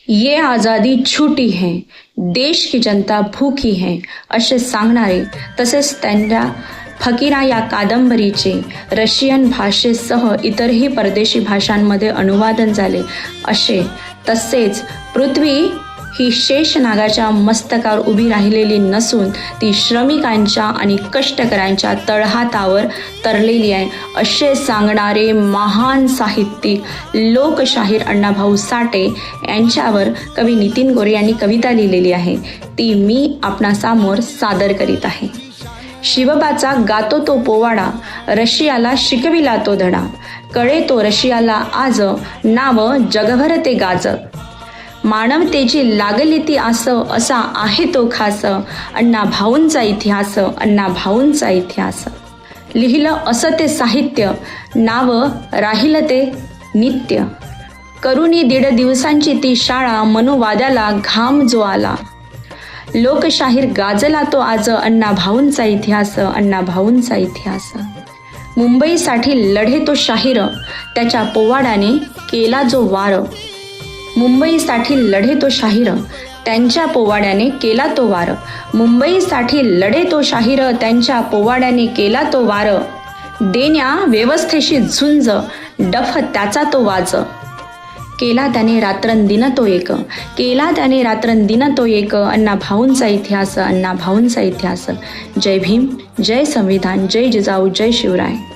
ये आझादी छुटी है, देश की जनता भूकी है असे सांगणारे, तसेच त्यांच्या फकीरा या कादंबरीचे रशियन भाषेसह इतरही परदेशी भाषांमध्ये अनुवादन झाले असे. तसेच पृथ्वी ही शेषनागाच्या मस्तकावर उभी राहिलेली नसून ती श्रमिकांच्या आणि कष्टकऱ्यांच्या तळहातावर तरलेली आहे असे सांगणारे महान साहित्यिक लोकशाहीर अण्णाभाऊ साठे यांच्यावर कवी नितीन गोरे यांनी कविता लिहिलेली आहे. ती मी आपणासमोर सादर करीत आहे. शिवबाचा गातो तो पोवाडा, रशियाला शिकविला तो धडा, कळे तो रशियाला आज, नाव जगभर ते गाज. मानवतेची लागली ती आस, असा आहे तो खास, अण्णाभाऊंचा इतिहास, अण्णाभाऊंचा इतिहास. लिहिलं असं ते साहित्य, नाव राहिलं ते नित्य. करुणी 1.5 दिवसांची ती शाळा, मनोवाद्याला घाम जो आला. लोकशाहीर गाजला तो आज, अण्णाभाऊंचा इतिहास, अण्णाभाऊंचा इतिहास. मुंबईसाठी लढे तो शाहीर, त्याच्या पोवाड्याने केला जो वार. मुंबईसाठी लढे तो शाहीर, त्यांच्या पोवाड्याने केला तो वार. मुंबईसाठी लढे तो शाहीर, त्यांच्या पोवाड्याने केला तो वार. देण्या व्यवस्थेशी झुंज, डफ त्याचा तो वाज. केला त्याने रात्रंदिन तो एक, केला त्याने रात्रंदिन तो एक, अण्णाभाऊंचा इतिहास, अण्णाभाऊंचा इतिहास. जय भीम, जय संविधान, जय जिजाऊ, जय शिवराय.